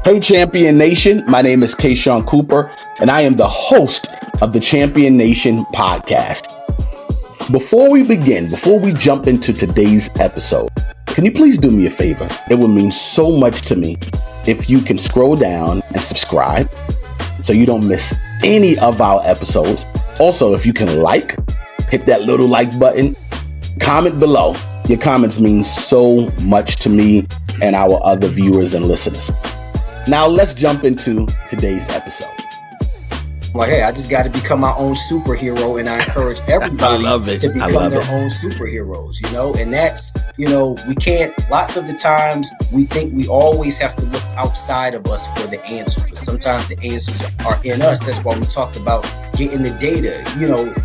Hey, Champion Nation. My name is Kayshawn Cooper, and I am the host of the Champion Nation podcast. Before we jump into today's episode, can you please do me a favor? It would mean so much to me if you can scroll down and subscribe so you don't miss any of our episodes. Also, if you can hit that little like button, comment below. Your comments mean so much to me and our other viewers and listeners. Now let's jump into today's episode. Like, hey, I just got to become my own superhero, and I encourage everybody to become their own superheroes, and that's, we can't, lots of the times we think we always have to look outside of us for the answers, but sometimes the answers are in us. That's why we talked about getting the data,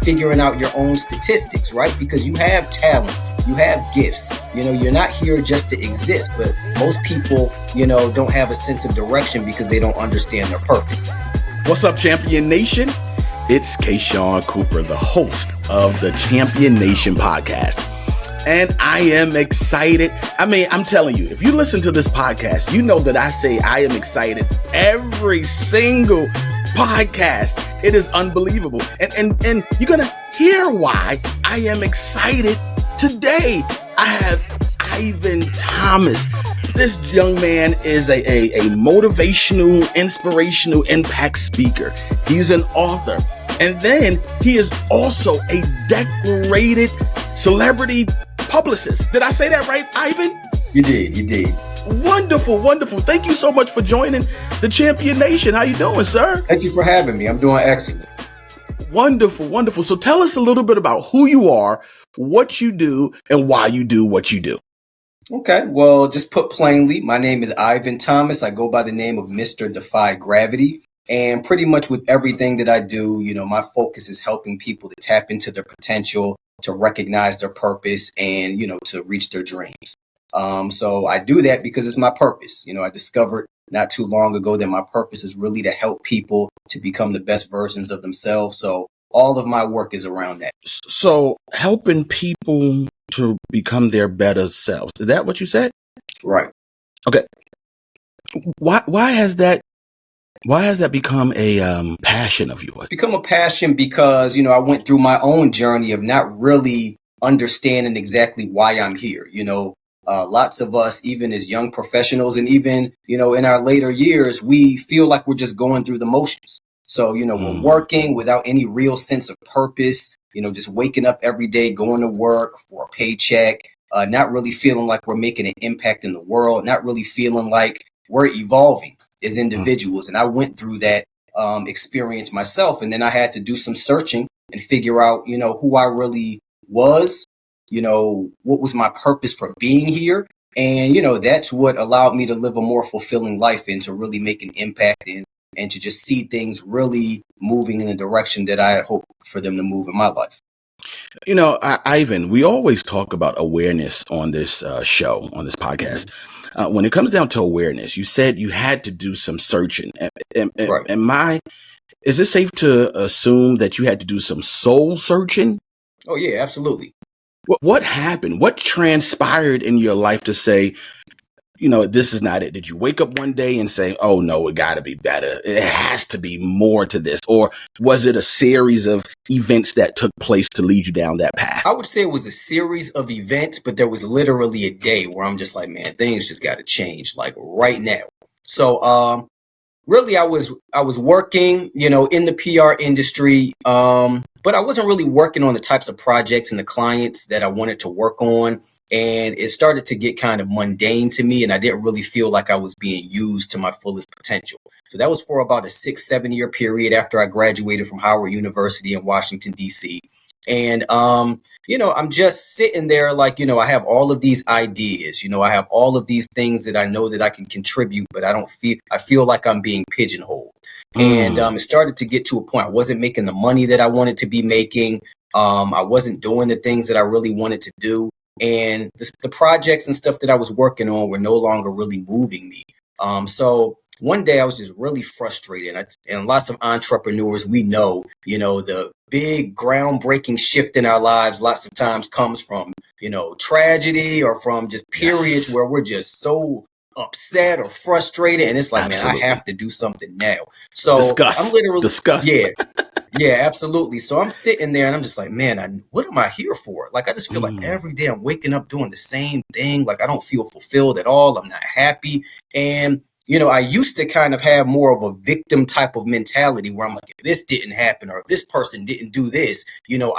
figuring out your own statistics, right? Because you have talent. You have gifts, you're not here just to exist, but most people, don't have a sense of direction because they don't understand their purpose. What's up, Champion Nation? It's Kayshawn Cooper, the host of the Champion Nation podcast. And I am excited. I'm telling you, if you listen to this podcast, you know that I say I am excited every single podcast. It is unbelievable. And you're going to hear why I am excited. Today, I have Ivan Thomas. This young man is a motivational, inspirational impact speaker. He's an author. And then he is also a decorated celebrity publicist. Did I say that right, Ivan? You did. Wonderful. Thank you so much for joining the Champion Nation. How you doing, sir? Thank you for having me. I'm doing excellent. Wonderful. So tell us a little bit about who you are, what you do, and why you do what you do. Okay, well, just put plainly, my name is Ivan Thomas. I go by the name of Mr. Defy Gravity. And pretty much with everything that I do, my focus is helping people to tap into their potential, to recognize their purpose, and, to reach their dreams. So I do that because it's my purpose. I discovered not too long ago that my purpose is really to help people to become the best versions of themselves. So all of my work is around that. So helping people to become their better selves. Is that what you said? Right. Okay. Why has that become a passion of yours? Become a passion because, I went through my own journey of not really understanding exactly why I'm here. Lots of us, even as young professionals and even, in our later years, we feel like we're just going through the motions. So, we're working without any real sense of purpose, just waking up every day, going to work for a paycheck, not really feeling like we're making an impact in the world, not really feeling like we're evolving as individuals. And I went through that experience myself. And then I had to do some searching and figure out, who I really was, what was my purpose for being here. And, that's what allowed me to live a more fulfilling life and to really make an impact and to just see things really moving in the direction that I hope for them to move in my life. Ivan, we always talk about awareness on this show, on this podcast. When it comes down to awareness, you said you had to do some searching. Right. Is it safe to assume that you had to do some soul searching? Oh, yeah, absolutely. What happened? What transpired in your life to say, this is not it? Did you wake up one day and say, oh, no, it got to be better? It has to be more to this. Or was it a series of events that took place to lead you down that path? I would say it was a series of events, but there was literally a day where I'm just like, man, things just got to change like right now. So really, I was working, in the PR industry, but I wasn't really working on the types of projects and the clients that I wanted to work on. And it started to get kind of mundane to me, and I didn't really feel like I was being used to my fullest potential. So that was for about a 6-7 year period after I graduated from Howard University in Washington, D.C. And, I'm just sitting there like, I have all of these ideas, I have all of these things that I know that I can contribute, but I feel like I'm being pigeonholed. And it started to get to a point I wasn't making the money that I wanted to be making. I wasn't doing the things that I really wanted to do. And the projects and stuff that I was working on were no longer really moving me. So one day I was just really frustrated. And lots of entrepreneurs, we know, the big groundbreaking shift in our lives lots of times comes from, tragedy or from just periods where we're just so upset or frustrated, and it's like, man, I Absolutely. have to do something now. So I'm Discuss. literally, Discuss. yeah, absolutely. So I'm sitting there and I'm just like, man, what am I here for? Like, I just feel like every day I'm waking up doing the same thing. Like, I don't feel fulfilled at all. I'm not happy. And, I used to kind of have more of a victim type of mentality where I'm like, if this didn't happen or if this person didn't do this,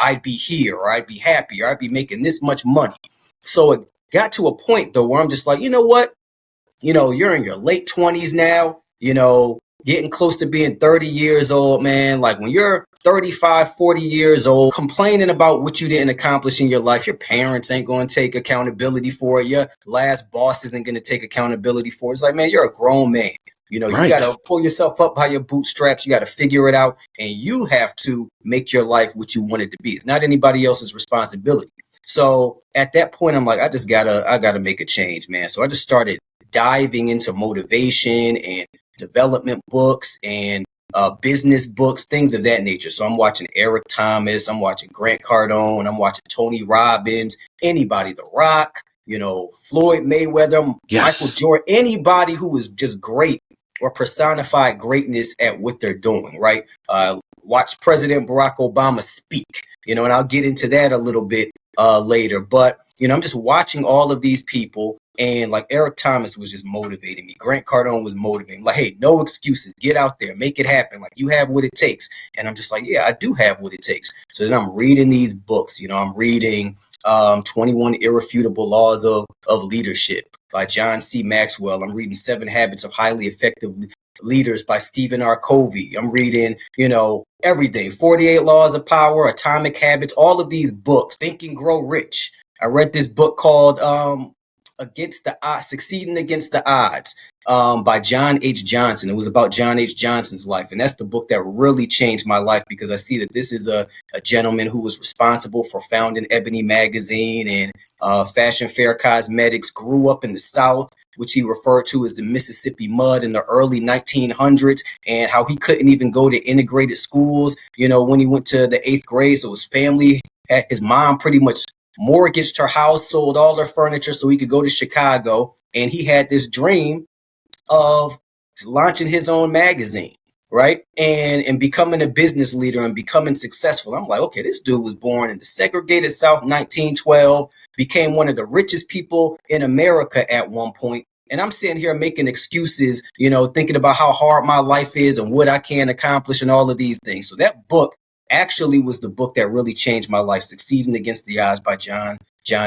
I'd be here or I'd be happy or I'd be making this much money. So it got to a point, though, where I'm just like, you know what? You're in your late 20s now, getting close to being 30 years old, man. Like when you're 35, 40 years old, complaining about what you didn't accomplish in your life, your parents ain't going to take accountability for it. Your last boss isn't going to take accountability for it. It's like, man, you're a grown man. You got to pull yourself up by your bootstraps. You got to figure it out. And you have to make your life what you want it to be. It's not anybody else's responsibility. So at that point, I'm like, I gotta make a change, man. So I just started diving into motivation and development books and business books, things of that nature. So I'm watching Eric Thomas, I'm watching Grant Cardone, I'm watching Tony Robbins, anybody, The Rock, Floyd Mayweather, Yes. Michael Jordan, anybody who is just great or personified greatness at what they're doing, right? Watch President Barack Obama speak, and I'll get into that a little bit later. But, I'm just watching all of these people. And like Eric Thomas was just motivating me. Grant Cardone was motivating. Like, hey, no excuses. Get out there. Make it happen. Like, you have what it takes. And I'm just like, yeah, I do have what it takes. So then I'm reading these books. I'm reading 21 Irrefutable Laws of Leadership by John C. Maxwell. I'm reading 7 Habits of Highly Effective Leaders by Stephen R. Covey. I'm reading, everything. 48 Laws of Power, Atomic Habits, all of these books. Think and Grow Rich. I read this book called Against the Odds, Succeeding Against the Odds by John H. Johnson. It was about John H. Johnson's life. And that's the book that really changed my life because I see that this is a gentleman who was responsible for founding Ebony Magazine and Fashion Fair Cosmetics, grew up in the South, which he referred to as the Mississippi Mud in the early 1900s, and how he couldn't even go to integrated schools, when he went to the 8th grade. So his family, his mom pretty much mortgaged her house, sold all her furniture so he could go to Chicago. And he had this dream of launching his own magazine, right? And becoming a business leader and becoming successful. I'm like, okay, this dude was born in the segregated South, 1912, became one of the richest people in America at one point. And I'm sitting here making excuses, thinking about how hard my life is and what I can accomplish and all of these things. So that book actually was the book that really changed my life, Succeeding Against the Odds by John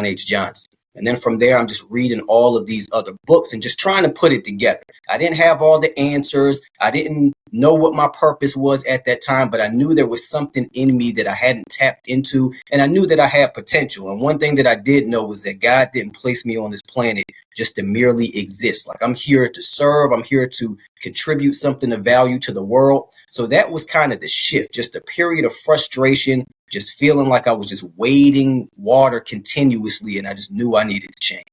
H. Johnson. And then from there, I'm just reading all of these other books and just trying to put it together. I didn't have all the answers. I didn't know what my purpose was at that time, but I knew there was something in me that I hadn't tapped into, and I knew that I had potential. And one thing that I did know was that God didn't place me on this planet just to merely exist. Like, I'm here to serve. I'm here to contribute something of value to the world. So that was kind of the shift, just a period of frustration, just feeling like I was just wading water continuously, and I just knew I needed to change.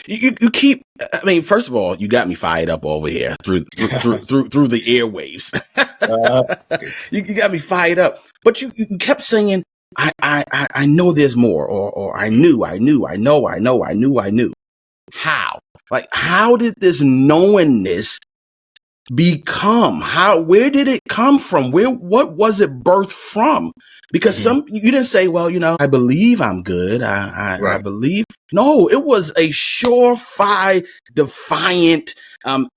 You keep, I mean, first of all, you got me fired up over here through the airwaves. You got me fired up, but you kept saying, I know there's more, or I knew. How? Like, how did this knowingness become? Where did it come from? What was it birthed from? Because you didn't say, well, I believe I'm good. I believe. No, it was a surefire, defiant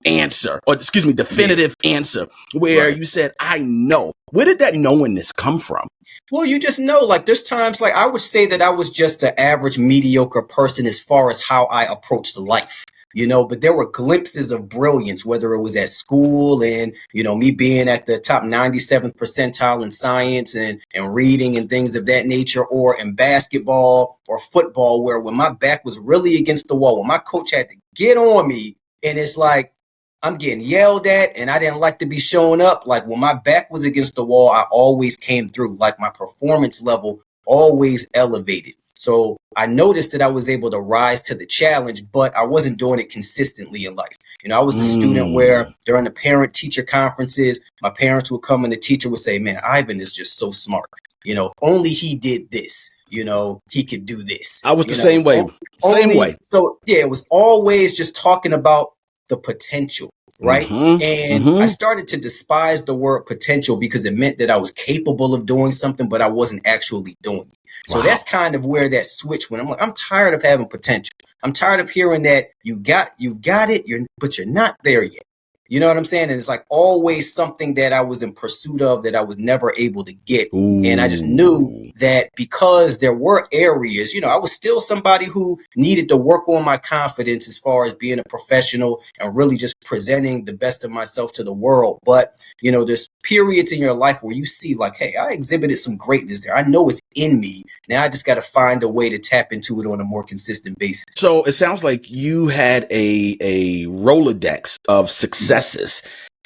answer, or definitive answer, where you said, I know. Where did that knowingness come from? Well, you just know, like, there's times, like, I would say that I was just an average, mediocre person as far as how I approached life. But there were glimpses of brilliance, whether it was at school and, me being at the top 97th percentile in science and reading and things of that nature, or in basketball or football, where when my back was really against the wall, when my coach had to get on me, and it's like, I'm getting yelled at and I didn't like to be showing up. Like, when my back was against the wall, I always came through. Like, my performance level always elevated. So I noticed that I was able to rise to the challenge, but I wasn't doing it consistently in life. I was a student where during the parent-teacher conferences, my parents would come and the teacher would say, man, Ivan is just so smart. If only he did this, he could do this. I was the same way. Same way. So, yeah, it was always just talking about the potential, right? Mm-hmm. And I Mm-hmm. started to despise the word potential because it meant that I was capable of doing something, but I wasn't actually doing it. So Wow. that's kind of where that switch went. I'm like, I'm tired of having potential. I'm tired of hearing that you've got it, but you're not there yet. You know what I'm saying? And it's like always something that I was in pursuit of that I was never able to get. And I just knew Ooh. that because there were areas, I was still somebody who needed to work on my confidence as far as being a professional and really just presenting the best of myself to the world. But, there's periods in your life where you see like, hey, I exhibited some greatness there. I know it's in me. Now I just got to find a way to tap into it on a more consistent basis. So it sounds like you had a Rolodex of successes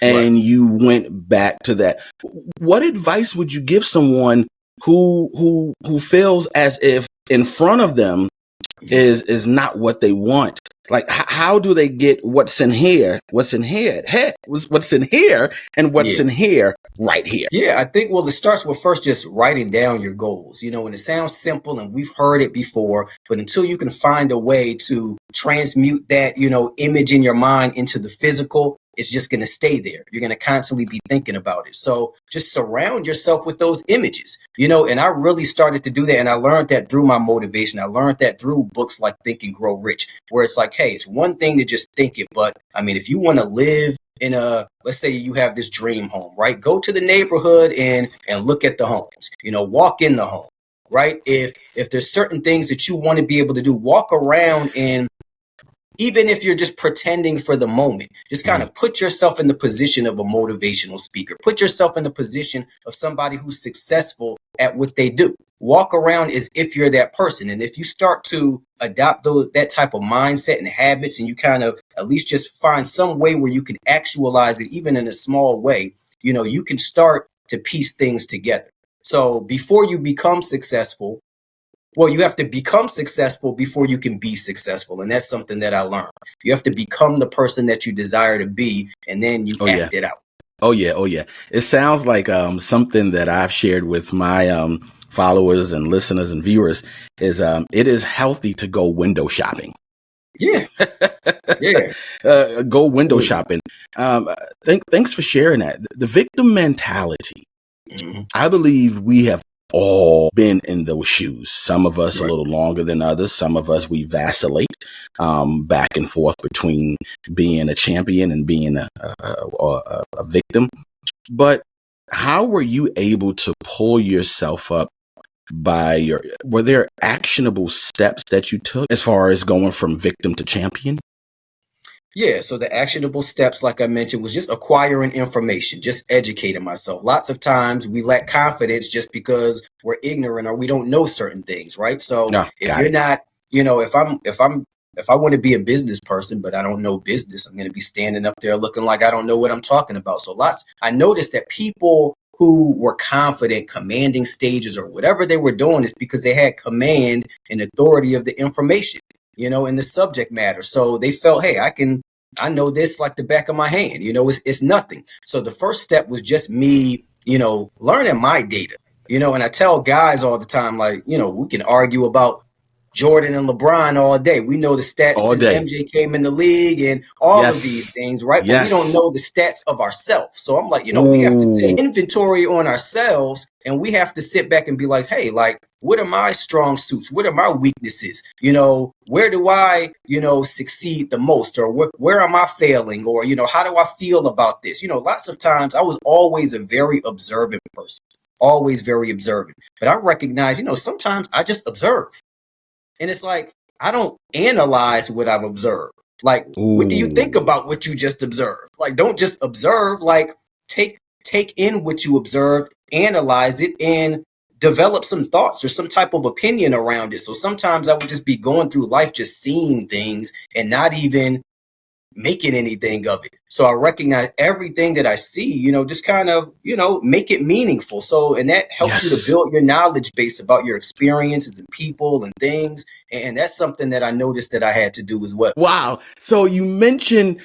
and Right. you went back to that. What advice would you give someone who feels as if in front of them is not what they want? Like how do they get what's in here and what's in here right here? Yeah, I think, it starts with first just writing down your goals, and it sounds simple and we've heard it before, but until you can find a way to transmute that, image in your mind into the physical, it's just going to stay there. You're going to constantly be thinking about it. So just surround yourself with those images, and I really started to do that. And I learned that through my motivation. I learned that through books like Think and Grow Rich, where it's like, hey, it's one thing to just think it. But I mean, if you want to live in let's say you have this dream home, right? Go to the neighborhood and look at the homes, walk in the home, right? If there's certain things that you want to be able to do, walk around, and even if you're just pretending for the moment, just kind of put yourself in the position of a motivational speaker. Put yourself in the position of somebody who's successful at what they do. Walk around as if you're that person. And if you start to adopt that type of mindset and habits, and you kind of at least just find some way where you can actualize it, even in a small way, you can start to piece things together. So before you become successful, you have to become successful before you can be successful. And that's something that I learned. You have to become the person that you desire to be, and then you act it out. Oh, yeah. Oh, yeah. It sounds like something that I've shared with my followers and listeners and viewers is it is healthy to go window shopping. Yeah. Yeah. Go window shopping. Thanks for sharing that. The victim mentality. Mm-hmm. I believe we have all been in those shoes. Some of us a little longer than others. Some of us, we vacillate back and forth between being a champion and being a victim. But how were you able to pull yourself up were there actionable steps that you took as far as going from victim to champion? Yeah, so the actionable steps, like I mentioned, was just acquiring information, just educating myself. Lots of times we lack confidence just because we're ignorant or we don't know certain things, right? So if you're not, if I want to be a business person, but I don't know business, I'm going to be standing up there looking like I don't know what I'm talking about. So I noticed that people who were confident, commanding stages or whatever they were doing is because they had command and authority of the information, in the subject matter. So they felt, hey, I know this like the back of my hand, it's nothing. So the first step was just me, learning my data, and I tell guys all the time, like, we can argue about Jordan and LeBron all day. We know the stats since MJ came in the league and all of these things, right? But we don't know the stats of ourselves. So I'm like, we have to take inventory on ourselves, and we have to sit back and be like, hey, like, what are my strong suits? What are my weaknesses? Where do I, succeed the most? Or where am I failing? Or, how do I feel about this? Lots of times I was always a very observant person, always very observant. But I recognize, sometimes I just observe. And it's like, I don't analyze what I've observed. Like, what do you think about what you just observed? Like, don't just observe, like take in what you observed, analyze it, and develop some thoughts or some type of opinion around it. So sometimes I would just be going through life, just seeing things and not even making anything of it. So I recognize everything that I see, just kind of, make it meaningful. So, and that helps you to Yes. build your knowledge base about your experiences and people and things. And that's something that I noticed that I had to do as well. Wow. So you mentioned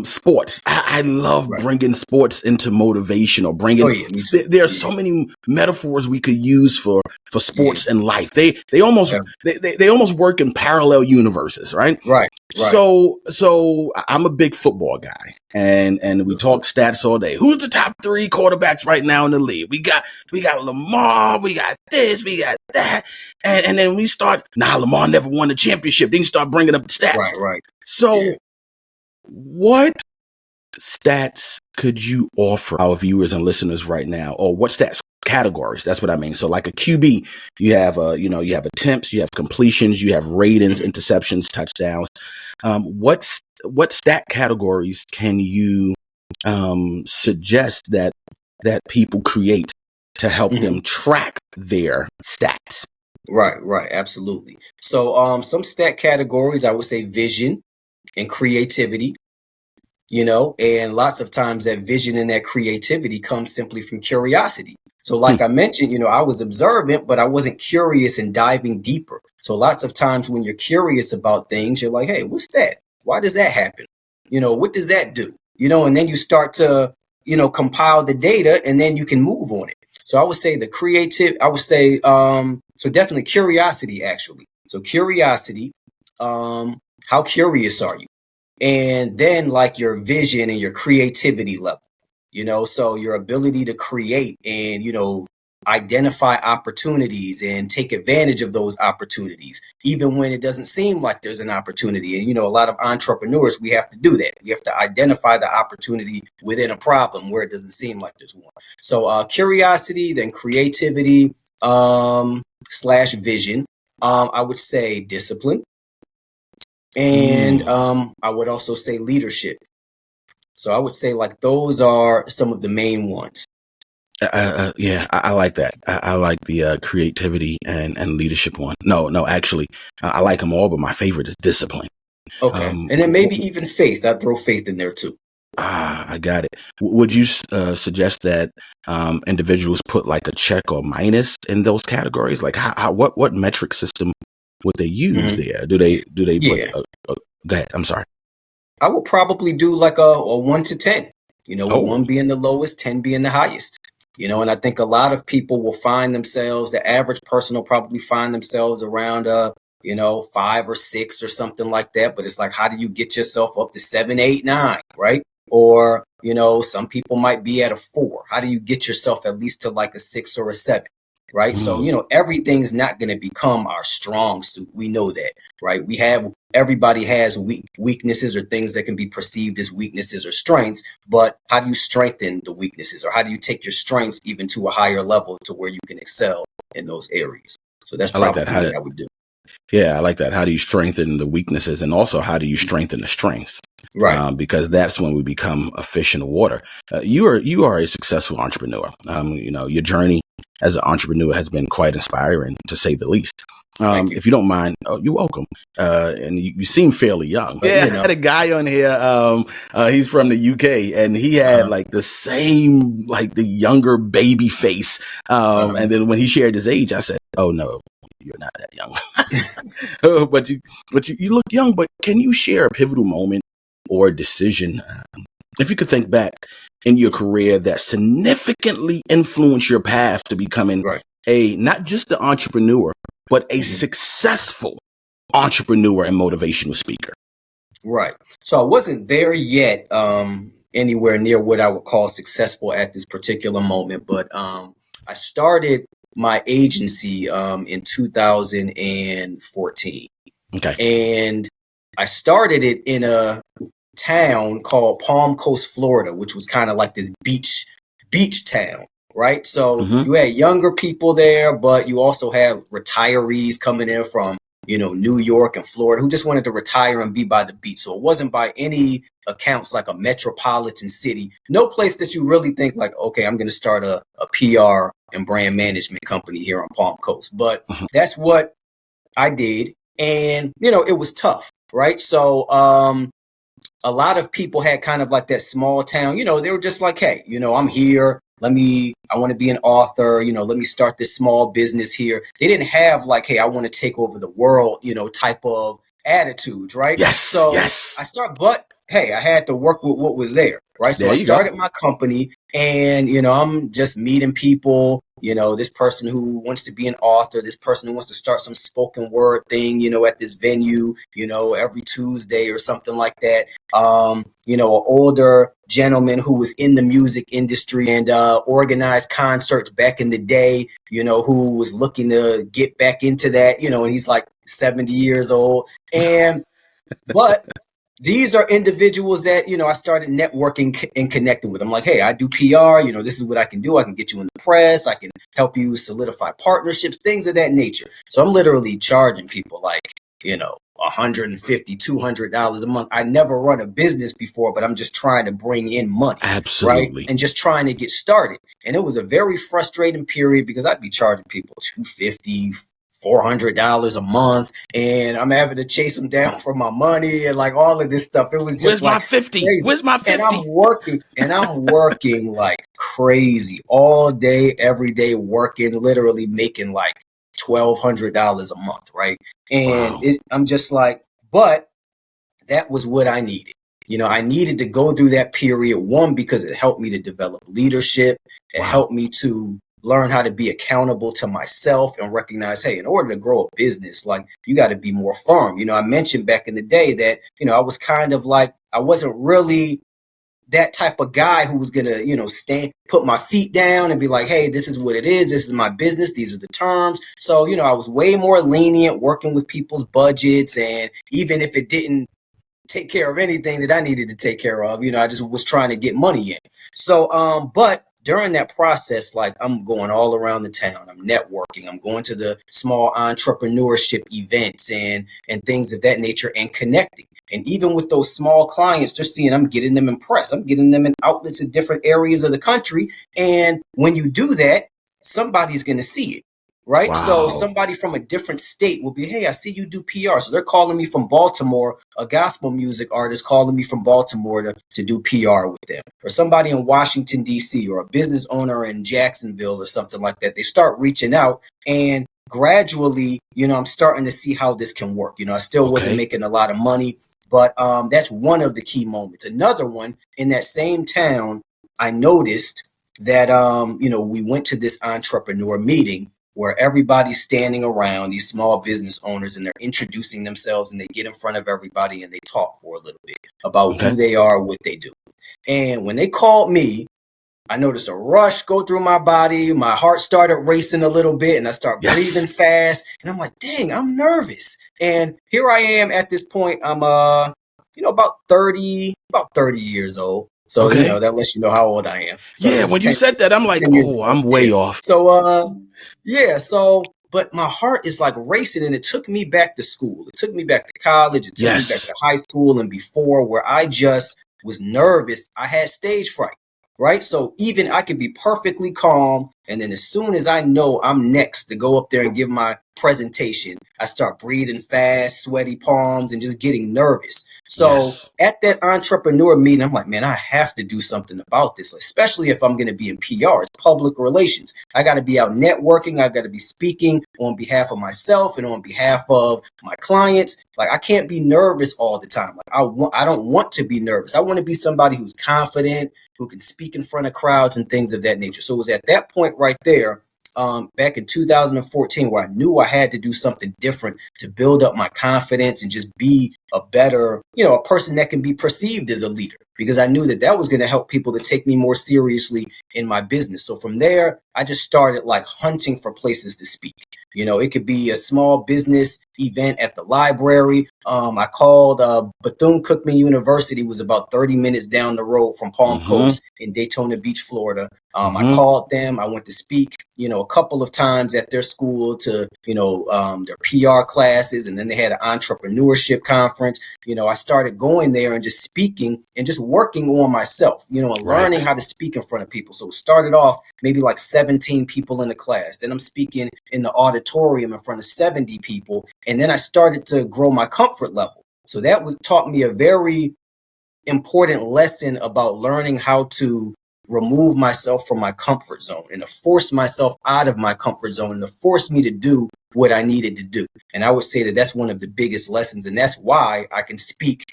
sports. I love Right. bringing sports into motivation or Oh, bringing. yeah, me too. There are so many metaphors we could use for Yeah. sports and life. They almost Yeah. they almost work in parallel universes, right? Right. Right. So I'm a big football guy, and we talk stats all day. Who's the top 3 quarterbacks right now in the league? We got Lamar, we got this, we got that, and then we start. Lamar never won the championship. Then you start bringing up the stats. Right. So, what stats could you offer our viewers and listeners right now, or what stats categories? That's what I mean. So, like a QB, you have you have attempts, you have completions, you have ratings, interceptions, touchdowns. What stat categories can you suggest that people create to help them track their stats? Right. Absolutely. So, some stat categories, I would say vision and creativity. And lots of times that vision and that creativity comes simply from curiosity. So like I mentioned, I was observant, but I wasn't curious and diving deeper. So lots of times when you're curious about things, you're like, hey, what's that? Why does that happen? What does that do? And then you start to, compile the data and then you can move on it. So I would say so definitely curiosity, actually. So curiosity, how curious are you? And then like your vision and your creativity level, so your ability to create and, identify opportunities and take advantage of those opportunities, even when it doesn't seem like there's an opportunity. And, a lot of entrepreneurs, we have to do that. We have to identify the opportunity within a problem where it doesn't seem like there's one. So curiosity, then creativity, slash vision. I would say discipline. And I would also say leadership. So I would say like those are some of the main ones. Yeah, I like that. I like the creativity and leadership one. No, actually, I like them all, but my favorite is discipline. Okay. And then maybe even faith. I'd throw faith in there too. I got it. Would you suggest that individuals put like a check or minus in those categories? Like what metric system would they use there? Do they Yeah. put go ahead. I'm sorry. I would probably do like a 1 to 10, with 1 being the lowest, 10 being the highest. And I think a lot of people will find themselves, the average person will probably find themselves around 5 or 6 or something like that. But it's like, how do you get yourself up to 7, 8, 9, right? Or, some people might be at a 4. How do you get yourself at least to like a 6 or a 7? Right. So, everything's not going to become our strong suit. We know that, right? Everybody has weaknesses or things that can be perceived as weaknesses or strengths. But how do you strengthen the weaknesses, or how do you take your strengths even to a higher level to where you can excel in those areas? So that's probably what I would do. Yeah, I like that. How do you strengthen the weaknesses, and also how do you strengthen the strengths? Right. Because that's when we become a fish in the water. You are a successful entrepreneur. Your journey as an entrepreneur has been quite inspiring, to say the least. Thank you. If you don't mind, you're welcome. And you seem fairly young. But yeah, I had a guy on here. He's from the UK, and he had like the same, like the younger baby face. And then when he shared his age, I said, "Oh no, you're not that young." but you look young. But can you share a pivotal moment or a decision, if you could think back in your career, that significantly influenced your path to becoming not just an entrepreneur, but a successful entrepreneur and motivational speaker? Right. So I wasn't there yet, anywhere near what I would call successful at this particular moment, but I started my agency in 2014. Okay. And I started it in a town called Palm Coast, Florida, which was kind of like this beach town, right? So you had younger people there, but you also had retirees coming in from, New York and Florida who just wanted to retire and be by the beach. So it wasn't by any accounts like a metropolitan city, no place that you really think like, okay, I'm going to start a PR and brand management company here on Palm Coast. But that's what I did. And, it was tough, right? So a lot of people had kind of like that small town, they were just like, hey, I'm here. I want to be an author, let me start this small business here. They didn't have like, hey, I want to take over the world, type of attitudes, right? Yes. So Yes. but hey, I had to work with what was there, right? So There I you go. started my company, and, I'm just meeting people, this person who wants to be an author, this person who wants to start some spoken word thing, at this venue, every Tuesday or something like that. An older gentleman who was in the music industry and organized concerts back in the day, who was looking to get back into that, and he's like 70 years old. But these are individuals that, I started networking and connecting with. I'm like, hey, I do PR, this is what I can do. I can get you in the press. I can help you solidify partnerships, things of that nature. So I'm literally charging people like, $150, $200 a month. I never run a business before, but I'm just trying to bring in money. Absolutely. Right? And just trying to get started. And it was a very frustrating period because I'd be charging people $250, $400 a month, and I'm having to chase them down for my money and like all of this stuff. It was just Where's like my 50? crazy. Where's my 50? And I'm working like crazy all day, every day, working, literally making like $1,200 a month, right? And Wow. I'm just like, but that was what I needed. I needed to go through that period, one, because it helped me to develop leadership. It helped me to learn how to be accountable to myself and recognize, hey, in order to grow a business, like you got to be more firm. I mentioned back in the day that, I was kind of like, I wasn't really that type of guy who was going to, put my feet down and be like, hey, this is what it is. This is my business. These are the terms. So, I was way more lenient working with people's budgets. And even if it didn't take care of anything that I needed to take care of, I just was trying to get money in. So, but during that process, like I'm going all around the town, I'm networking, I'm going to the small entrepreneurship events and things of that nature and connecting. And even with those small clients, they're seeing I'm getting them in press. I'm getting them in outlets in different areas of the country. And when you do that, somebody's going to see it. Right. Wow. So somebody from a different state will be, hey, I see you do PR. So they're calling me from Baltimore, a gospel music artist calling me from Baltimore to do PR with them, or somebody in Washington, D.C., or a business owner in Jacksonville or something like that. They start reaching out, and gradually, I'm starting to see how this can work. I still wasn't making a lot of money, but that's one of the key moments. Another one, in that same town, I noticed that, we went to this entrepreneur meeting where everybody's standing around, these small business owners, and they're introducing themselves, and they get in front of everybody and they talk for a little bit about who they are, what they do. And when they called me, I noticed a rush go through my body. My heart started racing a little bit, and I start breathing fast. And I'm like, dang, I'm nervous. And here I am at this point. I'm, about 30 years old. So, that lets you know how old I am. So yeah, when you said that, I'm like, oh, I'm way off. So, but my heart is like racing, and it took me back to school. It took me back to college. It took me back to high school and before, where I just was nervous. I had stage fright, right? So even I could be perfectly calm, and then as soon as I know I'm next to go up there and give my presentation, I start breathing fast, sweaty palms, and just getting nervous. So at that entrepreneur meeting, I'm like, man, I have to do something about this, especially if I'm going to be in PR. It's public relations. I got to be out networking. I got to be speaking on behalf of myself and on behalf of my clients. Like, I can't be nervous all the time. Like, I don't want to be nervous. I want to be somebody who's confident, who can speak in front of crowds and things of that nature. So it was at that point right there, back in 2014, where I knew I had to do something different to build up my confidence and just be a better, a person that can be perceived as a leader, because I knew that was going to help people to take me more seriously in my business. So from there, I just started like hunting for places to speak. It could be a small business event at the library. I called Bethune-Cookman University, was about 30 minutes down the road from Palm Coast in Daytona Beach, Florida. I called them. I went to speak, a couple of times at their school to, their PR classes. And then they had an entrepreneurship conference. I started going there and just speaking and just working on myself, and learning how to speak in front of people. So it started off maybe like 17 people in the class. Then I'm speaking in the auditorium in front of 70 people. And then I started to grow my comfort level. So that taught me a very important lesson about learning how to remove myself from my comfort zone and to force myself out of my comfort zone and to force me to do what I needed to do. And I would say that that's one of the biggest lessons. And that's why I can speak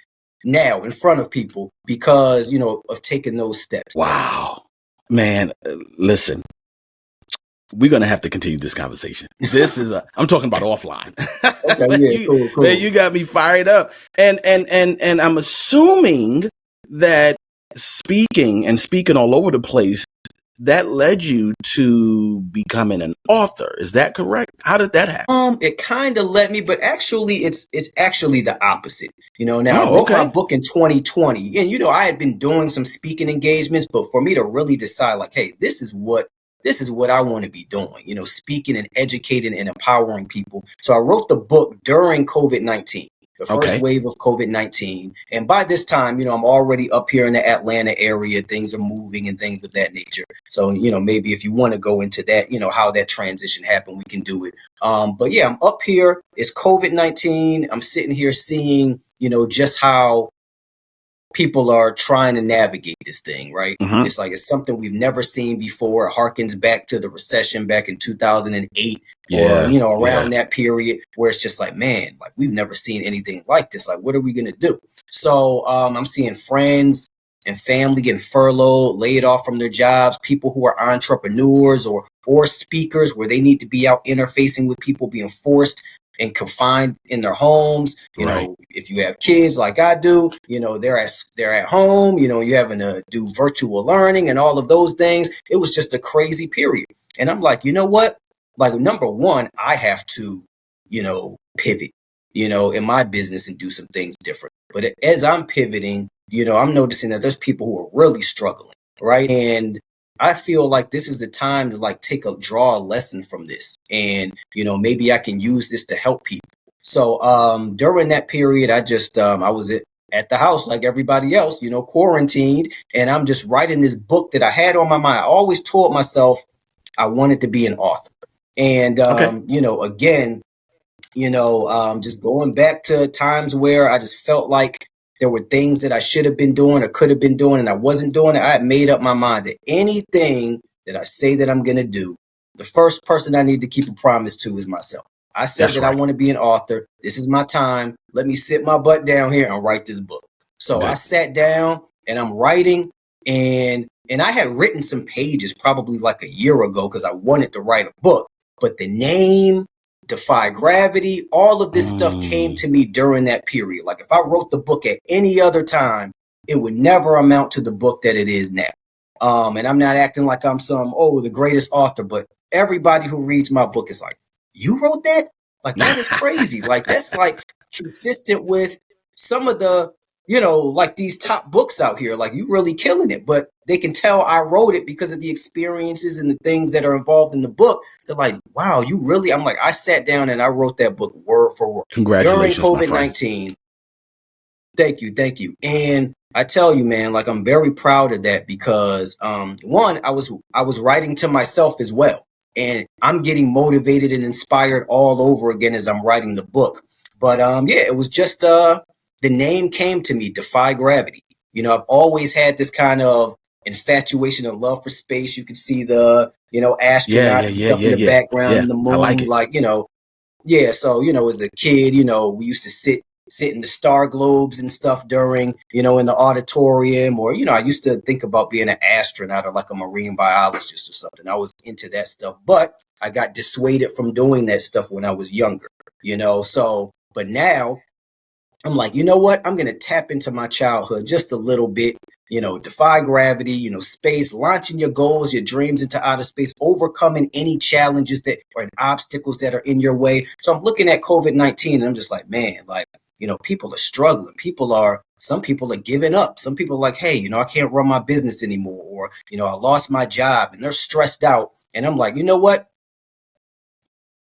now in front of people because, of taking those steps. Wow. Man, listen, we're going to have to continue this conversation. This is I'm talking about offline. Okay, yeah, cool. Man, you got me fired up. And I'm assuming that speaking all over the place, that led you to becoming an author. Is that correct? How did that happen? It kind of led me, but actually it's actually the opposite. Now I wrote okay. my book in 2020 and I had been doing some speaking engagements, but for me to really decide like, hey, this is what I want to be doing, speaking and educating and empowering people. So I wrote the book during COVID-19. The first wave of COVID-19. And by this time, I'm already up here in the Atlanta area. Things are moving and things of that nature. So, maybe if you want to go into that, how that transition happened, we can do it. But yeah, I'm up here. It's COVID-19. I'm sitting here seeing, just how people are trying to navigate this thing, right? Mm-hmm. It's something we've never seen before. It harkens back to the recession back in 2008 or, around that period where it's just like, man, like we've never seen anything like this. Like, what are we going to do? So I'm seeing friends and family getting furloughed, laid off from their jobs, people who are entrepreneurs or speakers where they need to be out interfacing with people being forced and confined in their homes. If you have kids like I do, they're at home, you're having to do virtual learning and all of those things. It was just a crazy period. And I'm like, you know what? Like, number one, I have to, pivot, in my business and do some things different. But as I'm pivoting, I'm noticing that there's people who are really struggling, right? And I feel like this is the time to like draw a lesson from this. And, maybe I can use this to help people. So during that period, I just I was at the house like everybody else, quarantined. And I'm just writing this book that I had on my mind. I always told myself I wanted to be an author. And, again, just going back to times where I just felt like there were things that I should have been doing or could have been doing and I wasn't doing it. I had made up my mind that anything that I say that I'm going to do, the first person I need to keep a promise to is myself. I said I want to be an author. This is my time. Let me sit my butt down here and write this book. So I sat down and I'm writing and I had written some pages probably like a year ago because I wanted to write a book. But the name, Defy Gravity, all of this stuff came to me during that period. Like if I wrote the book at any other time, it would never amount to the book that it is now. And I'm not acting like I'm the greatest author, but everybody who reads my book is like, you wrote that? Like, that is crazy. Like, that's like consistent with some of the, like these top books out here. Like, you really killing it. But they can tell I wrote it because of the experiences and the things that are involved in the book. They're like, wow, you really? I'm like, I sat down and I wrote that book word for word. Congratulations, during COVID-19. Thank you. And I tell you, man, like I'm very proud of that because one, I was writing to myself as well. And I'm getting motivated and inspired all over again as I'm writing the book. But it was just the name came to me, Defy Gravity. I've always had this kind of infatuation and love for space. You can see the, astronaut and stuff in the background, and the moon, like So, as a kid, we used to sit in the star globes and stuff during, in the auditorium, or, I used to think about being an astronaut or like a marine biologist or something. I was into that stuff, but I got dissuaded from doing that stuff when I was younger, but now I'm like, you know what? I'm going to tap into my childhood just a little bit, defy gravity, space, launching your goals, your dreams into outer space, overcoming any challenges or obstacles that are in your way. So I'm looking at COVID-19 and I'm just like, man, like, people are struggling. Some people are giving up. Some people are like, hey, I can't run my business anymore. Or, I lost my job and they're stressed out. And I'm like, you know what?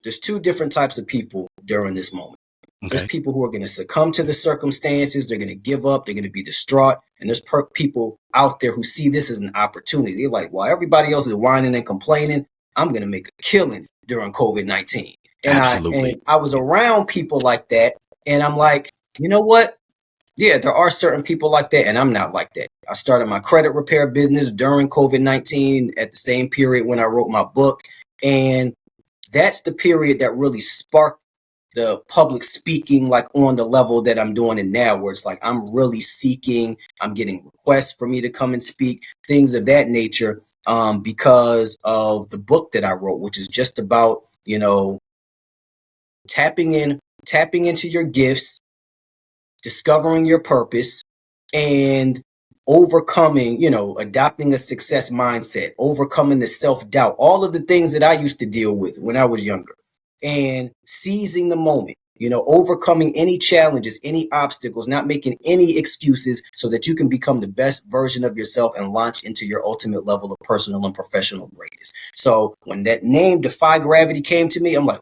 There's two different types of people during this moment. Okay. There's people who are going to succumb to the circumstances. They're going to give up. They're going to be distraught. And there's people out there who see this as an opportunity. They're like, while everybody else is whining and complaining, I'm going to make a killing during COVID-19. And Absolutely. I was around people like that. And I'm like, you know what? Yeah, there are certain people like that, and I'm not like that. I started my credit repair business during COVID-19 at the same period when I wrote my book. And that's the period that really sparked the public speaking, like on the level that I'm doing it now, where it's like I'm really seeking, I'm getting requests for me to come and speak, things of that nature, because of the book that I wrote, which is just about, tapping into your gifts, discovering your purpose, and overcoming, adopting a success mindset, overcoming the self-doubt, all of the things that I used to deal with when I was younger, and seizing the moment, overcoming any challenges, any obstacles, not making any excuses, so that you can become the best version of yourself and launch into your ultimate level of personal and professional greatness. So when that name Defy Gravity came to me, I'm like,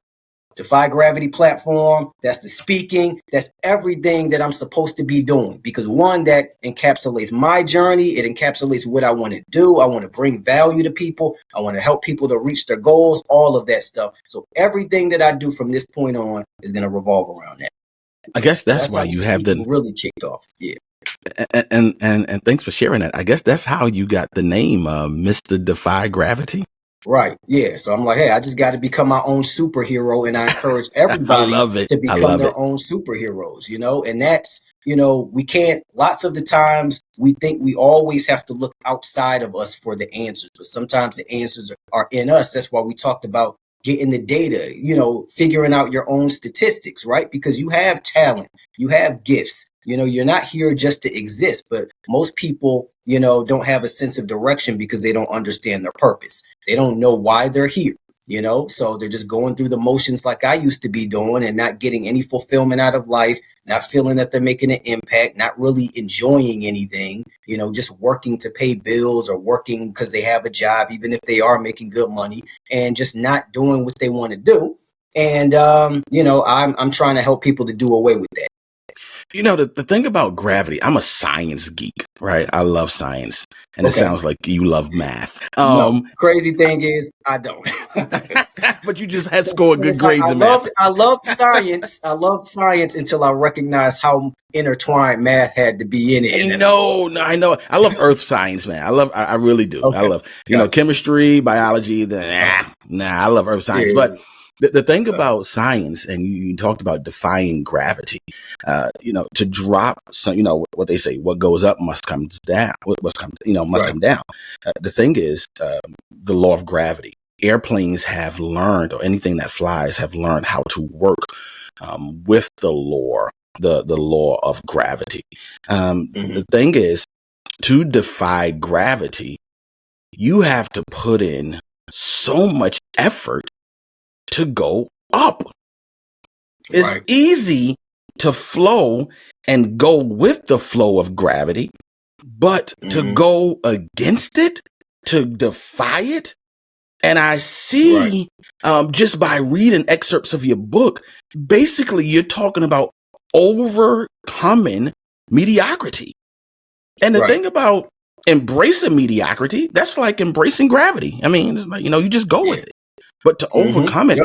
Defy Gravity platform, that's the speaking, that's everything that I'm supposed to be doing. Because one, that encapsulates my journey, it encapsulates what I want to do. I want to bring value to people. I want to help people to reach their goals, all of that stuff. So everything that I do from this point on is going to revolve around that. I guess So that's why how you have speaking really kicked off. Yeah. and thanks for sharing that. I guess that's how you got the name, Mr. Defy Gravity. Right. Yeah. So I'm like, hey, I just got to become my own superhero. And I encourage I everybody love it. to I become love their it. own superheroes, and that's, we can't, lots of the times we think we always have to look outside of us for the answers, but sometimes the answers are in us. That's why we talked about getting the data, figuring out your own statistics, right? Because you have talent, you have gifts. You're not here just to exist, but most people, don't have a sense of direction because they don't understand their purpose. They don't know why they're here, so they're just going through the motions like I used to be doing and not getting any fulfillment out of life, not feeling that they're making an impact, not really enjoying anything, just working to pay bills or working because they have a job, even if they are making good money, and just not doing what they want to do. And, I'm trying to help people to do away with that. The thing about gravity, I'm a science geek, right? I love science. And It sounds like you love math. No, crazy thing is I don't. But you just had scored good It's like grades in math. I love science. I love science until I recognized how intertwined math had to be in it. I know. I love earth science, man. I really do. Okay. I love, chemistry, biology. I love earth science. Yeah. But the thing about science, and you talked about defying gravity, to drop some, what they say, what goes up must come down. What's come, must come down. The thing is, the law of gravity. Airplanes have learned, or anything that flies have learned how to work with the law of gravity. The thing is, to defy gravity, you have to put in so much effort to go up. It's easy to flow and go with the flow of gravity, but to go against it, to defy it. And I see, just by reading excerpts of your book, basically you're talking about overcoming mediocrity. And the thing about embracing mediocrity, that's like embracing gravity. I mean, it's like, you just go with it. But to overcome it,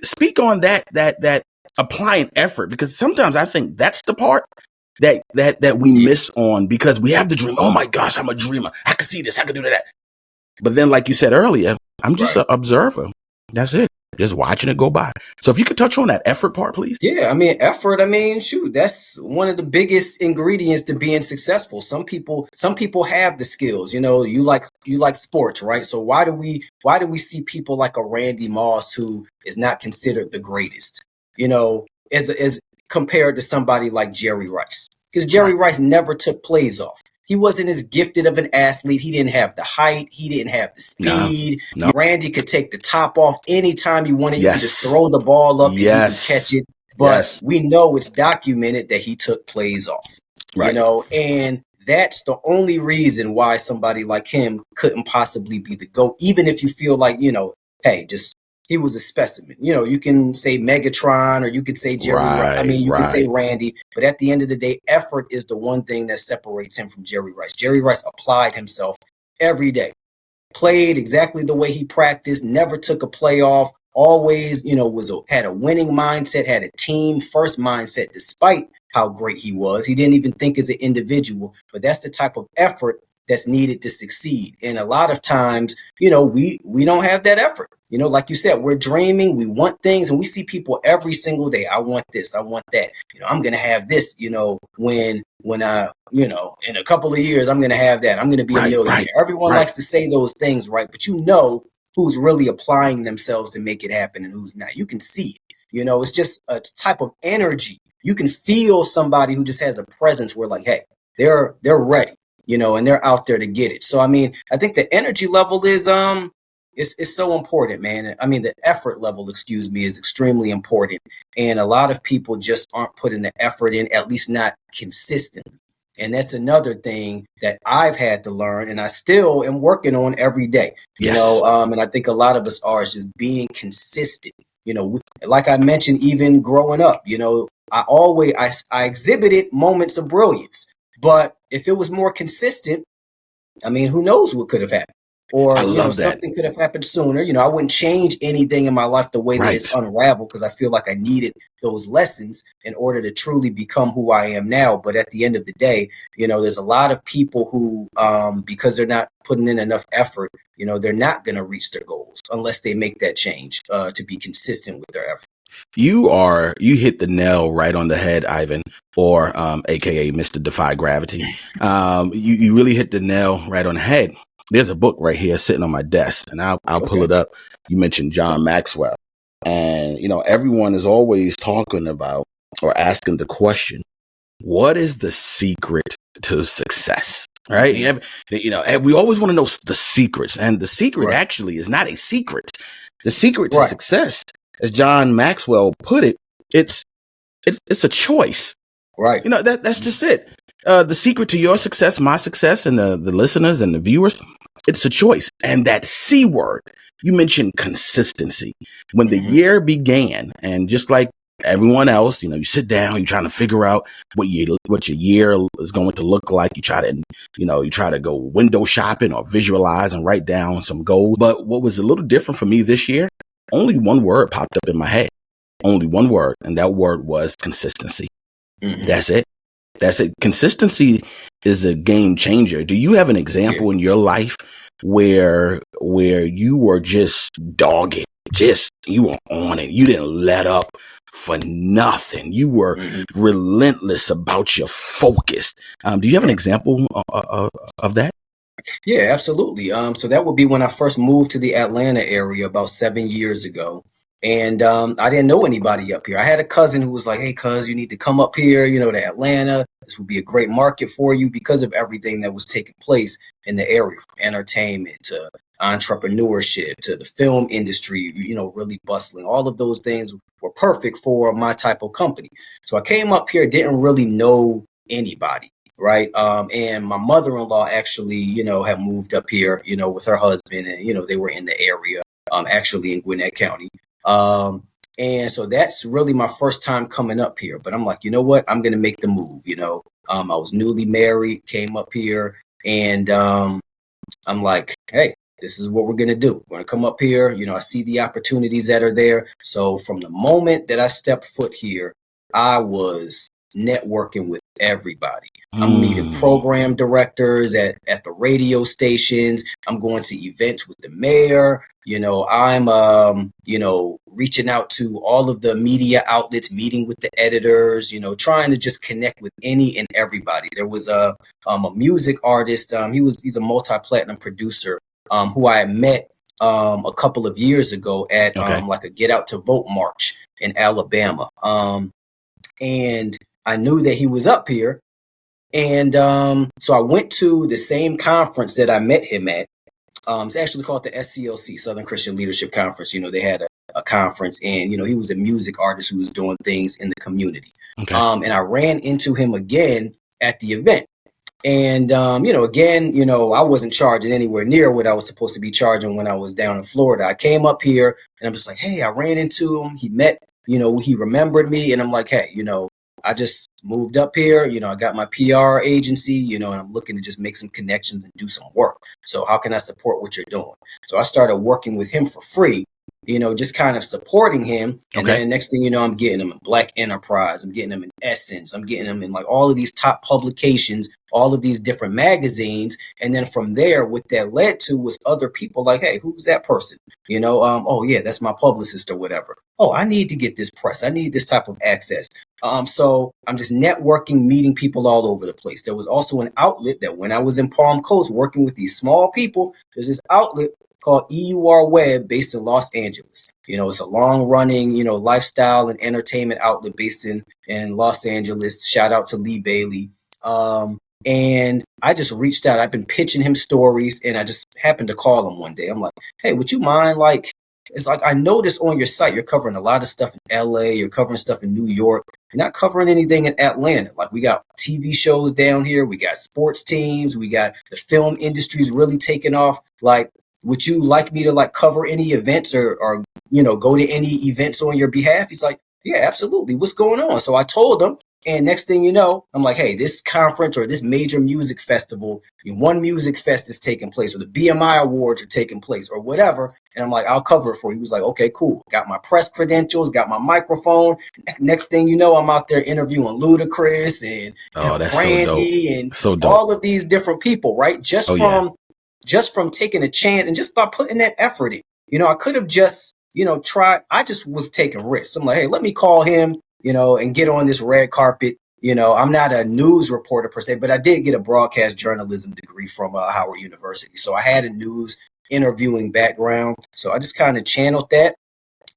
speak on that applying effort, because sometimes I think that's the part that we miss on, because we have the dream. Oh my gosh, I'm a dreamer. I can see this. I can do that. But then, like you said earlier, I'm just an observer. That's it. Just watching it go by. So if you could touch on that effort part, please. Yeah, effort. Shoot, that's one of the biggest ingredients to being successful. Some people have the skills. You like sports, right? So why do we see people like a Randy Moss, who is not considered the greatest, as compared to somebody like Jerry Rice? Because Jerry Rice never took plays off. He wasn't as gifted of an athlete. He didn't have the height. He didn't have the speed. No. Randy could take the top off anytime you wanted. You could just throw the ball up and he could catch it. But we know it's documented that he took plays off, and that's the only reason why somebody like him couldn't possibly be the GOAT, even if you feel like, hey, just he was a specimen. You can say Megatron, or you could say Jerry. You can say Randy, but at the end of the day, effort is the one thing that separates him from Jerry Rice. Jerry Rice applied himself every day, played exactly the way he practiced, never took a play off, always, had a winning mindset, had a team first mindset, despite how great he was. He didn't even think as an individual, but that's the type of effort that's needed to succeed. And a lot of times, we don't have that effort. Like you said, we're dreaming, we want things, and we see people every single day. I want this, I want that. I'm going to have this, when I, in a couple of years, I'm going to have that. I'm going to be a millionaire. Right, Everyone likes to say those things, right? But who's really applying themselves to make it happen and who's not. You can see it. It's just a type of energy. You can feel somebody who just has a presence where like, hey, they're ready, and they're out there to get it. So, I mean, I think the energy level is, it's so important, man. I mean, the effort level, is extremely important. And a lot of people just aren't putting the effort in, at least not consistently. And that's another thing that I've had to learn, and I still am working on every day. And I think a lot of us are just being consistent. Like I mentioned, even growing up, I exhibited moments of brilliance, but if it was more consistent, I mean, who knows what could have happened? Or, something could have happened sooner. I wouldn't change anything in my life the way that it's unraveled, because I feel like I needed those lessons in order to truly become who I am now. But at the end of the day, there's a lot of people who, because they're not putting in enough effort, they're not going to reach their goals unless they make that change to be consistent with their effort. You hit the nail right on the head, Ivan, or AKA Mr. Defy Gravity. You really hit the nail right on the head. There's a book right here sitting on my desk, and I'll pull it up. You mentioned John Maxwell, and everyone is always talking about or asking the question, what is the secret to success? Right? Mm-hmm. We always want to know the secrets, and the secret actually is not a secret. The secret to success, as John Maxwell put it, it's a choice. Right. That's just it. The secret to your success, my success, and the listeners and the viewers, it's a choice. And that C word, you mentioned consistency. When the year began, and just like everyone else, you sit down, you're trying to figure out what your year is going to look like. You try to go window shopping or visualize and write down some goals. But what was a little different for me this year, only one word popped up in my head. Only one word. And that word was consistency. Mm-hmm. That's it. Consistency is a game changer. Do you have an example in your life where you were just dogged, you were on it, you didn't let up for nothing, you were relentless about your focus? Do you have an example of that? Yeah, absolutely. So that would be when I first moved to the Atlanta area about 7 years ago. And I didn't know anybody up here. I had a cousin who was like, hey, cuz, you need to come up here, to Atlanta. This would be a great market for you because of everything that was taking place in the area, from entertainment to entrepreneurship to the film industry, really bustling. All of those things were perfect for my type of company. So I came up here, didn't really know anybody. Right. And my mother-in-law actually, had moved up here, with her husband, and, they were in the area, actually in Gwinnett County. And so that's really my first time coming up here. But I'm like, you know what? I'm going to make the move. I was newly married, came up here, and I'm like, hey, this is what we're going to do. We're going to come up here. I see the opportunities that are there. So from the moment that I stepped foot here, I was networking with everybody. I'm meeting program directors at the radio stations. I'm going to events with the mayor. I'm, reaching out to all of the media outlets, meeting with the editors, trying to just connect with any and everybody. There was a music artist. He's a multi-platinum producer, who I met a couple of years ago at like a Get Out to Vote march in Alabama. And I knew that he was up here. And so I went to the same conference that I met him at. It's actually called the SCLC, Southern Christian Leadership Conference. They had a conference, and, he was a music artist who was doing things in the community. Okay. And I ran into him again at the event. And, again, I wasn't charging anywhere near what I was supposed to be charging when I was down in Florida. I came up here and I'm just like, hey, I ran into him. He met, he remembered me. And I'm like, hey, I just moved up here, I got my PR agency, and I'm looking to just make some connections and do some work. So how can I support what you're doing? So I started working with him for free, just kind of supporting him. And Okay. then next thing you know, I'm getting him in Black Enterprise. I'm getting him in Essence. I'm getting him in like all of these top publications, all of these different magazines. And then from there, what that led to was other people like, hey, who's that person? Oh yeah, that's my publicist or whatever. Oh, I need to get this press. I need this type of access. So I'm just networking, meeting people all over the place. There was also an outlet that when I was in Palm Coast working with these small people, there's this outlet called EUR Web based in Los Angeles. It's a long running, lifestyle and entertainment outlet based in Los Angeles. Shout out to Lee Bailey. And I just reached out. I've been pitching him stories and I just happened to call him one day. I'm like, hey, would you mind it's like I noticed on your site you're covering a lot of stuff in LA, you're covering stuff in New York. You're not covering anything in Atlanta. Like we got TV shows down here, we got sports teams, we got the film industry's really taking off. Like, would you like me to cover any events or go to any events on your behalf? He's like, yeah, absolutely. What's going on? So I told him. And next thing you know, I'm like, hey, this conference or this major music festival, one music fest is taking place or the BMI awards are taking place or whatever. And I'm like, I'll cover it for you. He was like, okay, cool. Got my press credentials, got my microphone. Next thing you know, I'm out there interviewing Ludacris and That's Brandy and so dope. all of these different people, right? Just from taking a chance and just by putting that effort in. I could have just, tried. I just was taking risks. I'm like, hey, let me call him, and get on this red carpet. I'm not a news reporter per se, but I did get a broadcast journalism degree from Howard University. So I had a news interviewing background. So I just kind of channeled that.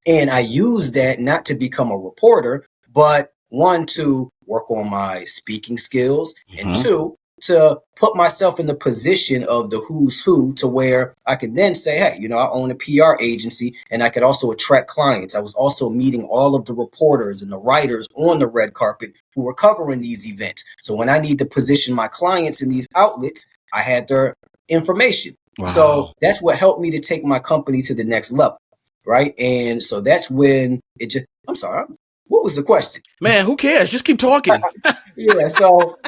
And I used that not to become a reporter, but one, to work on my speaking skills, and two, to put myself in the position of the who's who to where I can then say, hey, I own a PR agency and I could also attract clients. I was also meeting all of the reporters and the writers on the red carpet who were covering these events. So when I need to position my clients in these outlets, I had their information. Wow. So that's what helped me to take my company to the next level. Right. And so that's when I'm sorry, what was the question? Man, who cares? Just keep talking. So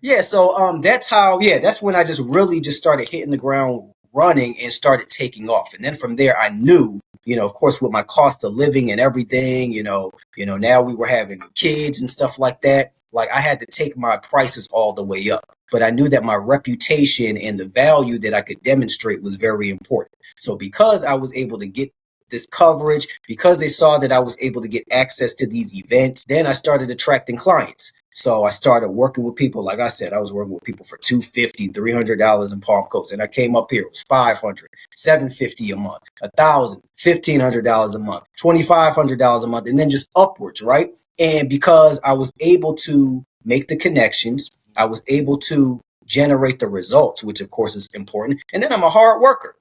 that's when I just really just started hitting the ground running and started taking off. And then from there, I knew, of course, with my cost of living and everything, now we were having kids and stuff like that. Like I had to take my prices all the way up. But I knew that my reputation and the value that I could demonstrate was very important. So because I was able to get this coverage, because they saw that I was able to get access to these events, then I started attracting clients. So I started working with people. Like I said, I was working with people for $250, $300 in Palm Coast. And I came up here, it was $500, $750 a month, $1,000, $1,500 a month, $2,500 a month, and then just upwards, right? And because I was able to make the connections, I was able to generate the results, which of course is important. And then I'm a hard worker.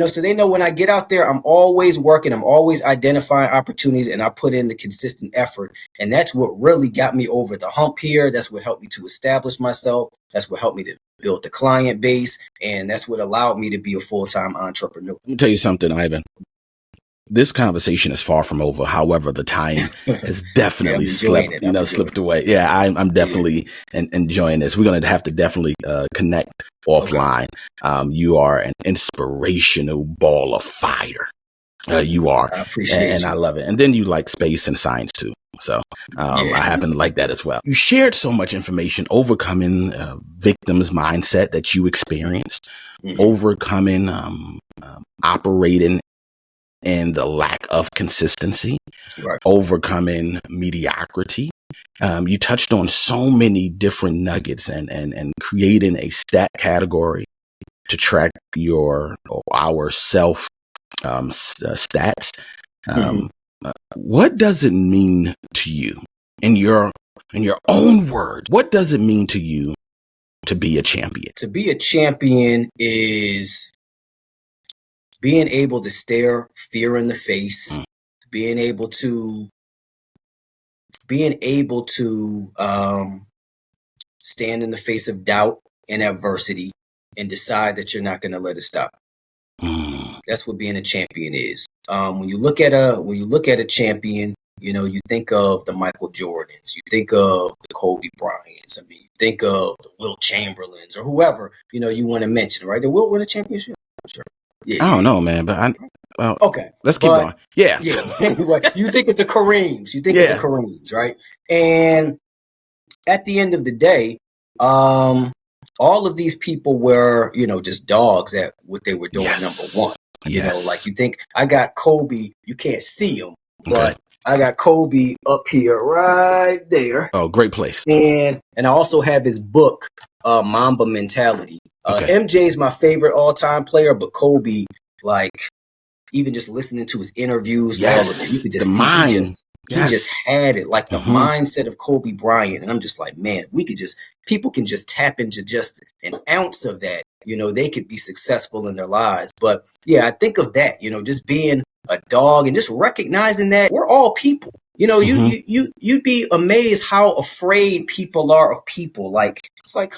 So they know when I get out there, I'm always working. I'm always identifying opportunities and I put in the consistent effort. And that's what really got me over the hump here. That's what helped me to establish myself. That's what helped me to build the client base. And that's what allowed me to be a full-time entrepreneur. Let me tell you something, Ivan. This conversation is far from over. However, the time has definitely slipped away. Yeah, I'm definitely enjoying this. We're going to have to definitely connect offline. Okay. You are an inspirational ball of fire. You are. I appreciate it. And I love it. And then you like space and science too. So I happen to like that as well. You shared so much information, overcoming victim's mindset that you experienced, overcoming operating and the lack of consistency, right, overcoming mediocrity. You touched on so many different nuggets and creating a stat category to track our self stats. What does it mean to you in your own words? What does it mean to you to be a champion? To be a champion is being able to stare fear in the face, being able to stand in the face of doubt and adversity and decide that you're not going to let it stop. That's what being a champion is. When you look at a champion, you think of the Michael Jordans, you think of the Kobe Bryants. I mean, you think of the Will Chamberlains or whoever you want to mention, right? They will win a championship. I'm sure. Yeah, I don't know, man, but Okay. let's keep going. Yeah. Yeah. Anyway, you think of the Kareems. You think of the Kareems, right? And at the end of the day, all of these people were, just dogs at what they were doing. Number one, like you think I got Kobe. You can't see him, but I got Kobe up here, right there. Oh, great place. And I also have his book, Mamba Mentality. MJ is my favorite all-time player, but Kobe, like, even just listening to his interviews, all of it, you could just see mind. He just had it, like the mindset of Kobe Bryant. And I'm just like, man, people can just tap into just an ounce of that, they could be successful in their lives. But yeah, I think of that, just being a dog and just recognizing that we're all people. You'd be amazed how afraid people are of people. Like, it's like,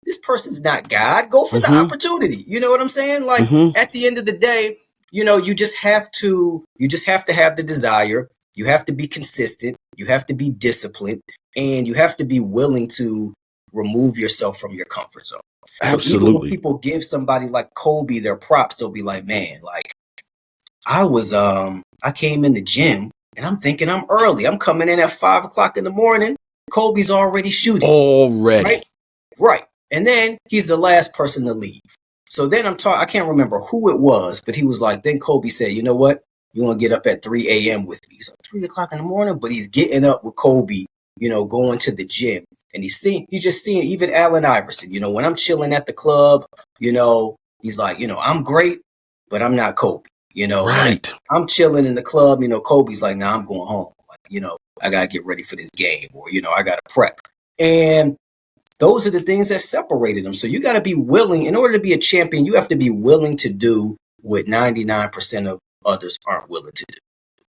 this person's not God. Go for the opportunity. You know what I'm saying? Like, at the end of the day, you just have to have the desire. You have to be consistent. You have to be disciplined, and you have to be willing to remove yourself from your comfort zone. Absolutely. So even when people give somebody like Kobe their props, they'll be like, man, like I came in the gym and I'm thinking I'm early. I'm coming in at 5:00 in the morning. Kobe's already shooting. Right. And then he's the last person to leave. So then I can't remember who it was, but he was like, then Kobe said, you know what? You want to get up at 3 a.m. with me? He's like, 3:00 in the morning, but he's getting up with Kobe, going to the gym. And he's just seeing even Allen Iverson, when I'm chilling at the club, he's like, I'm great, but I'm not Kobe, Right. I'm chilling in the club, Kobe's like, nah, I'm going home. Like, I got to get ready for this game, or, I got to prep. And those are the things that separated them. So you got to be willing, in order to be a champion, you have to be willing to do what 99% of others aren't willing to do.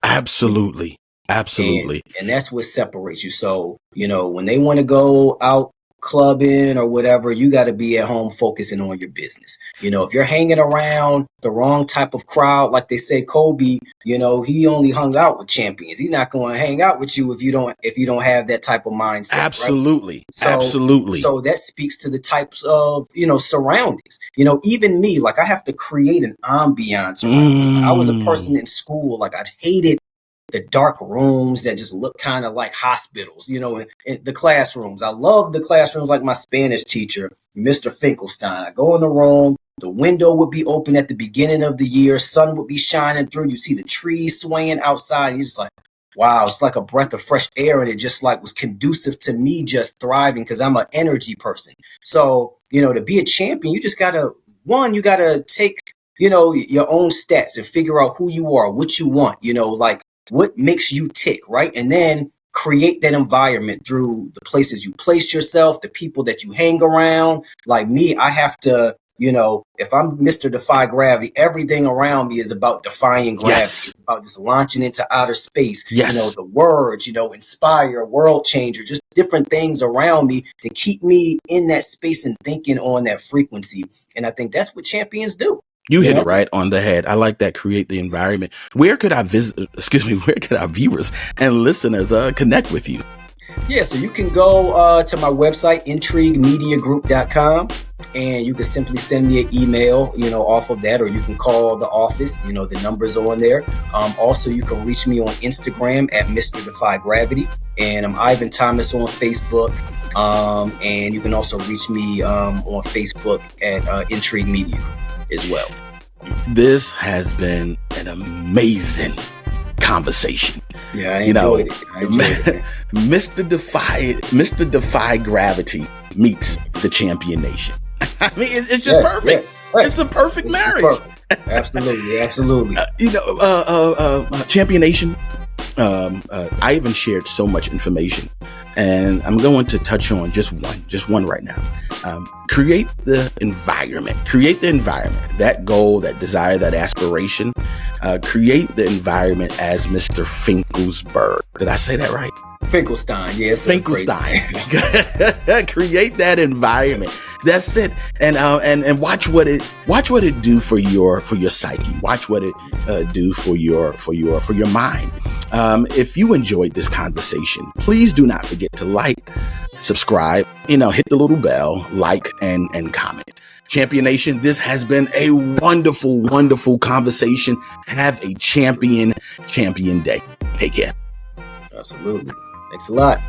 Absolutely. And that's what separates you. So, when they want to go out clubbing or whatever, you got to be at home focusing on your business. If you're hanging around the wrong type of crowd, like they say, Kobe, he only hung out with champions. He's not going to hang out with you if you don't have that type of mindset. Absolutely. Right? Absolutely. So that speaks to the types of, surroundings. Even me, like I have to create an ambiance around me. I was a person in school, like I hated the dark rooms that just look kind of like hospitals, in the classrooms. I love the classrooms like my Spanish teacher, Mr. Finkelstein. I go in the room, the window would be open at the beginning of the year, sun would be shining through, you see the trees swaying outside, and you're just like, wow, it's like a breath of fresh air, and it just like was conducive to me just thriving because I'm an energy person. So, to be a champion, you just gotta take, your own stats and figure out who you are, what you want, like, what makes you tick, right? And then create that environment through the places you place yourself, the people that you hang around. Like me, I have to, if I'm Mr. Defy Gravity, everything around me is about defying gravity. Yes. It's about just launching into outer space. Yes. The words, inspire, world changer, just different things around me to keep me in that space and thinking on that frequency. And I think that's what champions do. You hit it right on the head. I like that. Create the environment. Where could our viewers and listeners connect with you? Yeah, so you can go to my website, intriguemediagroup.com, and you can simply send me an email, off of that, or you can call the office, the number's on there. Also, you can reach me on Instagram at Mr. Defy Gravity, and I'm Ivan Thomas on Facebook. And you can also reach me on Facebook at Intrigue Media Group as well. This has been an amazing conversation. Yeah, I enjoyed it. Mr. Defy Gravity meets the Champion Nation. I mean, it's just perfect. Yeah, right. It's a perfect marriage. Perfect. Absolutely. Champion Nation. I even shared so much information, and I'm going to touch on just one right now. Create the environment, that goal, that desire, that aspiration. Create the environment as Mr. Finkelberg. Did I say that right? Finkelstein, yes. Finkelstein. Create that environment. That's it. And watch what it do for your psyche. Watch what it do for your mind. If you enjoyed this conversation, please do not forget to like, subscribe, hit the little bell, like and comment. Champion Nation, this has been a wonderful, wonderful conversation. Have a champion day. Take care. Absolutely. Thanks a lot.